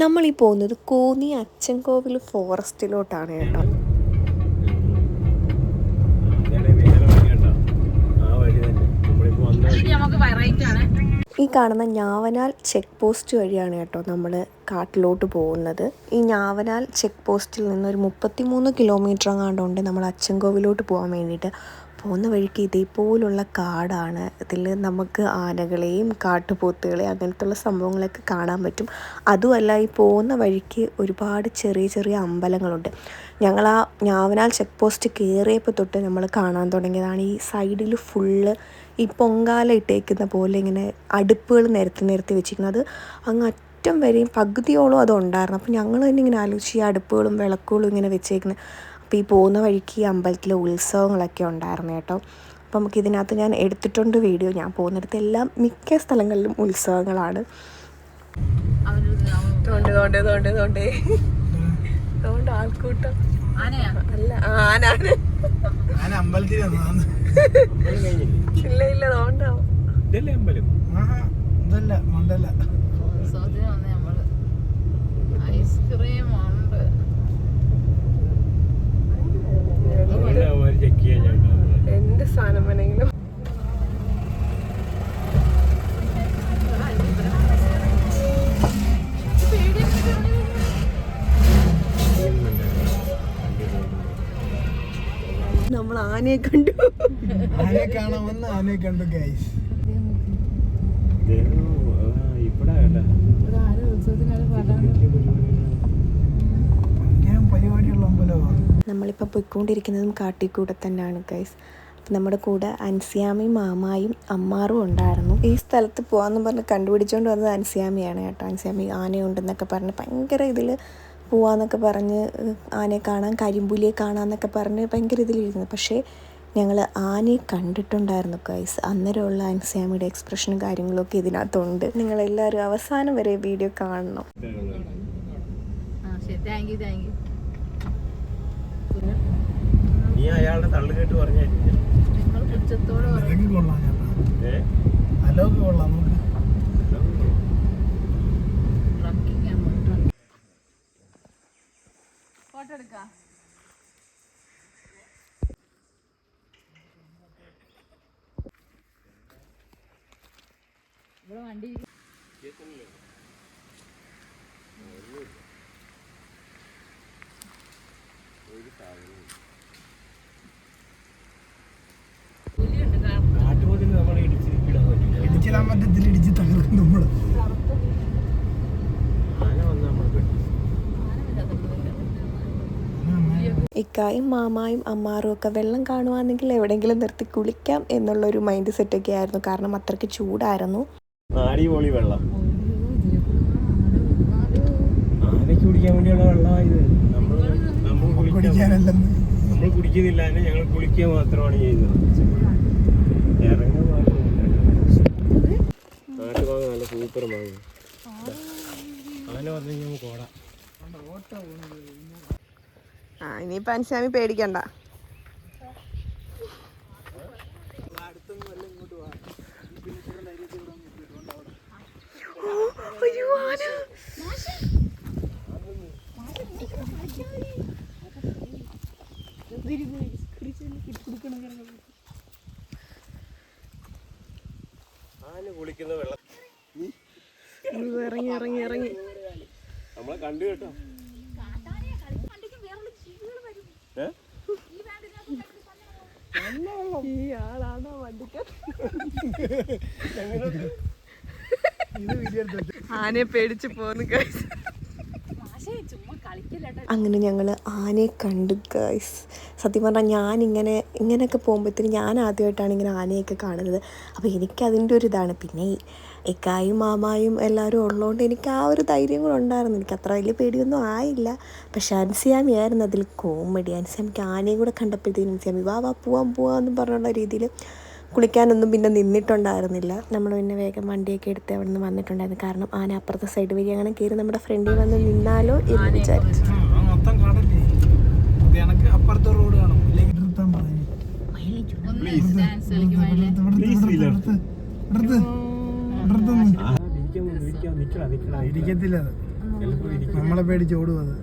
നമ്മളീ പോകുന്നത് കോന്നി അച്ചൻകോവിൽ ഫോറസ്റ്റിലോട്ടാണ് കേട്ടോ. ഈ കാണുന്ന ഞാവനാൽ ചെക്ക് പോസ്റ്റ് വഴിയാണ് കേട്ടോ നമ്മൾ കാട്ടിലോട്ട് പോകുന്നത്. ഈ ഞാവനാൽ ചെക്ക് പോസ്റ്റിൽ നിന്ന് ഒരു 33 കിലോമീറ്റർ എങ്ങാണ്ടുണ്ട് നമ്മൾ അച്ചൻകോവിലോട്ട് പോകാൻ വേണ്ടിയിട്ട്. പോകുന്ന വഴിക്ക് ഇതേപോലുള്ള കാടാണ്. ഇതിൽ നമുക്ക് ആനകളെയും കാട്ടുപോത്തുകളെയും അങ്ങനത്തുള്ള സംഭവങ്ങളൊക്കെ കാണാൻ പറ്റും. അതുമല്ല ഈ പോകുന്ന വഴിക്ക് ഒരുപാട് ചെറിയ ചെറിയ അമ്പലങ്ങളുണ്ട്. ഞങ്ങൾ ആ ഞാവനാൽ ചെക്ക് പോസ്റ്റ് കയറിയപ്പോൾ തൊട്ട് നമ്മൾ കാണാൻ തുടങ്ങിയതാണ് ഈ സൈഡിൽ ഫുള്ള് ഈ പൊങ്കാല ഇട്ടേക്കുന്ന പോലെ ഇങ്ങനെ അടുപ്പുകൾ നിരത്തി വെച്ചിരിക്കുന്നത്. അങ്ങ് അറ്റം വരെയും പകുതിയോളം അതുണ്ടായിരുന്നു. അപ്പോൾ ഞങ്ങൾ തന്നെ ഇങ്ങനെ ആലോചിച്ച് ഈ അടുപ്പുകളും വിളക്കുകളും ഇങ്ങനെ വെച്ചേക്കുന്നത്. അപ്പോൾ ഈ പോകുന്ന വഴിക്ക് ഈ അമ്പലത്തിലെ ഉത്സവങ്ങളൊക്കെ ഉണ്ടായിരുന്നു കേട്ടോ. അപ്പോൾ നമുക്ക് ഇതിനകത്ത് ഞാൻ എടുത്തിട്ടുണ്ട് വീഡിയോ. ഞാൻ പോകുന്നിടത്ത് എല്ലാം മിക്ക സ്ഥലങ്ങളിലും ഉത്സവങ്ങളാണ്. ആൾക്കൂട്ടം അല്ല ആനാണ്. ഇല്ല തോണ്ടാവും. ഐസ്ക്രീം ഉണ്ട്. എന്ത് സാധനം വേണമെങ്കിലും. നമ്മൾ ആനയെ കണ്ടു. ആനയെ കാണാമെന്ന് ആനയെ കണ്ടു ഗൈസ്. പരിപാടിയുള്ള അമ്പലമാണ്. നമ്മളിപ്പോൾ പോയിക്കൊണ്ടിരിക്കുന്നതും കാട്ടിക്കൂടെ തന്നെയാണ് ഗൈസ്. അപ്പം നമ്മുടെ കൂടെ അൻസിയാമയും മാമായും അമ്മാറും ഉണ്ടായിരുന്നു. ഈ സ്ഥലത്ത് പോകാമെന്ന് പറഞ്ഞ് കണ്ടുപിടിച്ചുകൊണ്ട് വന്നത് അൻസിയാമയാണ് കേട്ടോ. അൻസിയാമി ആനയുണ്ടെന്നൊക്കെ പറഞ്ഞ് ഭയങ്കര ഇതിൽ പോവാന്നൊക്കെ പറഞ്ഞ് ആനയെ കാണാൻ, കരിമ്പുലിയെ കാണാമെന്നൊക്കെ പറഞ്ഞ് ഭയങ്കര ഇതിലിരുന്നു. പക്ഷേ ഞങ്ങൾ ആനയെ കണ്ടിട്ടുണ്ടായിരുന്നു ഗൈസ്. അന്നേരമുള്ള അൻസിയാമിയുടെ എക്സ്പ്രഷനും കാര്യങ്ങളൊക്കെ ഇതിനകത്തുണ്ട്. നിങ്ങളെല്ലാവരും അവസാനം വരെ വീഡിയോ കാണണം. നീ അയാളുടെ തള്ളു കേട്ട് പറഞ്ഞു ഫോട്ടോ എടുക്കാം. ഇവിടെ വണ്ടി ഇടിച്ചിടാൻ പറ്റത്തില്ല, ഇടിച്ച് തകർക്കും നമ്മള്. ഇക്കായും മാമായും അമ്മാറും ഒക്കെ വെള്ളം കാണുവാണെങ്കിൽ എവിടെയെങ്കിലും നിർത്തി കുളിക്കാം എന്നുള്ളൊരു മൈൻഡ് സെറ്റൊക്കെ ആയിരുന്നു. കാരണം അത്രയ്ക്ക് ചൂടായിരുന്നു. അടിപൊളി വെള്ളം, ആനയ്ക്ക് കുടിക്കാൻ വേണ്ടിയുള്ള വെള്ളമായത്. നമ്മൾ കുടിക്കുന്നില്ല, ഞങ്ങൾ കുളിക്കുക മാത്രമാണ് ചെയ്യുന്നത്. ഇറങ്ങാൻ നാട്ടുമാങ്ങ നല്ല സൂപ്പർ മാങ്ങ. ആന പറഞ്ഞു കഴിഞ്ഞാൽ കോട. ഇനിയിപ്പോൾ അൻസാമി പേടിക്കണ്ട. ആന കുളിക്കുന്ന വെള്ളം ഇറങ്ങി നമ്മളെ കണ്ടു കേട്ടോ. ഈ ആളാണോ വണ്ടിക്ക് ആനയെ പേടിച്ച് പോന്നു ഗൈസ്. അങ്ങനെ ഞങ്ങൾ ആനയെ കണ്ടു ഗൈസ്. സത്യം പറഞ്ഞാൽ ഇങ്ങനെയൊക്കെ പോകുമ്പോഴത്തേന് ഞാൻ ആദ്യമായിട്ടാണ് ഇങ്ങനെ ആനയൊക്കെ കാണുന്നത്. അപ്പോൾ എനിക്കതിൻ്റെ ഒരു ഇതാണ്. പിന്നെ ഇക്കായും മാമായും എല്ലാവരും ഉള്ളതുകൊണ്ട് എനിക്ക് ആ ഒരു ധൈര്യം കൂടെ ഉണ്ടായിരുന്നു. എനിക്ക് അത്ര വലിയ പേടിയൊന്നും ആയില്ല. പക്ഷെ അൻസിയാമി ആയിരുന്നു അതിൽ കോമഡി. അൻസിയാമിക്ക് ആനയും കൂടെ കണ്ടപ്പോഴത്തേനും അൻസിയാമി വാ പോവാന്ന് പറഞ്ഞുള്ള രീതിയിൽ കുളിക്കാനൊന്നും പിന്നെ നിന്നിട്ടുണ്ടായിരുന്നില്ല. നമ്മൾ പിന്നെ വേഗം വണ്ടിയൊക്കെ എടുത്ത് അവിടെ നിന്ന് വന്നിട്ടുണ്ടായിരുന്നു. കാരണം ആന അപ്പുറത്തെ സൈഡ് വഴി അങ്ങനെ കയറി നമ്മുടെ ഫ്രണ്ടിൽ വന്ന് നിന്നാലോ എന്ന് വിചാരിച്ചു. അപ്പുറത്തെ റോഡ് കാണും. ഇരിക്കത്തില്ല. നമ്മളെ പേടിച്ച് ഓടും അത്.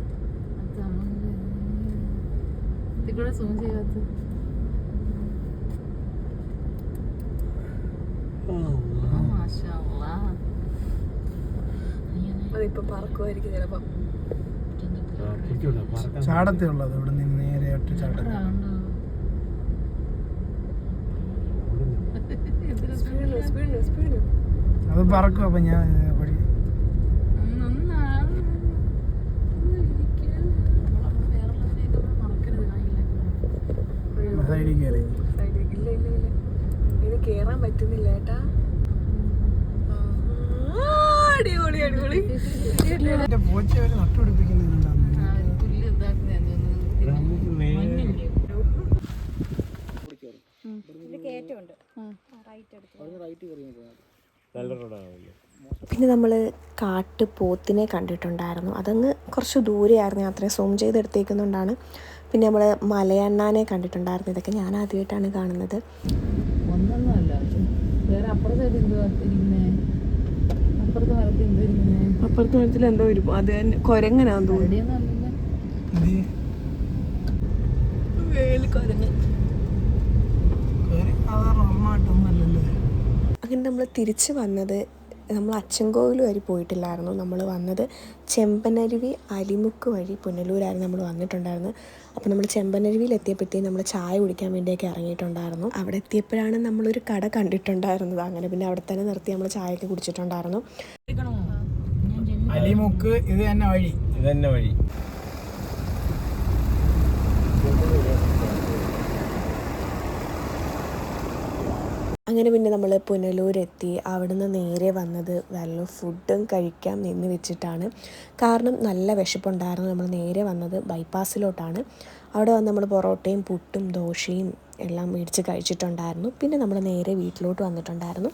ഇതിക്കൂടെ സൂം ചെയ്യാത്ത അതിപ്പോ പറക്കുമായിരിക്കും ചിലപ്പോ. ചാടത്തേ ഉള്ളത് ഇവിടെ നിന്ന് നേരെ ഒറ്റ ചാട്ടം. അത് പറക്കും. അപ്പൊ ഞാൻ സൈഡിൽ കയറി. ഇത് കേറാൻ പറ്റുന്നില്ല ഏട്ടാ. അടിപൊളി അടിപൊളി. പോച്ച വരെ നട്ടുപിടിപ്പിക്കുന്നുണ്ടാവും. നല്ല റോഡാണല്ലോ. പിന്നെ നമ്മൾ കാട്ടുപോത്തിനെ കണ്ടിട്ടുണ്ടായിരുന്നു. അതങ്ങ് കുറച്ച് ദൂരെയായിരുന്നു, അത്രയും സൂം ചെയ്തെടുത്തേക്കുന്നുകൊണ്ടാണ്. പിന്നെ നമ്മൾ മലയണ്ണാനെ കണ്ടിട്ടുണ്ടായിരുന്നു. ഇതൊക്കെ ഞാൻ ആദ്യമായിട്ടാണ് കാണുന്നത്. ഒന്നൊന്നുമല്ല, വേറെ അപ്പുറത്തെ അപ്പുറത്തെ മരത്തിൽ എന്തോ ഇരിക്കുന്നേ. അപ്പുറത്തെ മരത്തിൽ എന്തോ ഒരു അത് തന്നെ കൊരങ്ങനാന്ന് തോന്നുന്നു. അങ്ങനെ നമ്മൾ തിരിച്ച് വന്നത്, നമ്മൾ അച്ചൻകോവിൽ വരെ പോയിട്ടില്ലായിരുന്നു. നമ്മൾ വന്നത് ചെമ്പനരുവി അലിമുക്ക് വഴി പുനലൂരായിരുന്നു നമ്മൾ വന്നിട്ടുണ്ടായിരുന്നത്. അപ്പോൾ നമ്മൾ ചെമ്പനരുവിയിൽ എത്തിയപ്പോഴത്തേക്കും നമ്മൾ ചായ കുടിക്കാൻ വേണ്ടിയൊക്കെ ഇറങ്ങിയിട്ടുണ്ടായിരുന്നു. അവിടെ എത്തിയപ്പോഴാണ് നമ്മളൊരു കട കണ്ടിട്ടുണ്ടായിരുന്നത്. അങ്ങനെ പിന്നെ അവിടെ തന്നെ നിർത്തി നമ്മൾ ചായയൊക്കെ കുടിച്ചിട്ടുണ്ടായിരുന്നു. അലിമുക്ക് ഇത് തന്നെ വഴി. ഇത് തന്നെ വഴി. അങ്ങനെ പിന്നെ നമ്മൾ പുനലൂരെത്തി. അവിടുന്ന് നേരെ വന്നത് വല്ല ഫുഡും കഴിക്കാൻ നിന്ന് വെച്ചിട്ടാണ്. കാരണം നല്ല വിശപ്പുണ്ടായിരുന്നു. നമ്മൾ നേരെ വന്നത് ബൈപ്പാസിലോട്ടാണ്. അവിടെ വന്ന് നമ്മൾ പൊറോട്ടയും പുട്ടും ദോശയും എല്ലാം മേടിച്ച് കഴിച്ചിട്ടുണ്ടായിരുന്നു. പിന്നെ നമ്മൾ നേരെ വീട്ടിലോട്ട് വന്നിട്ടുണ്ടായിരുന്നു.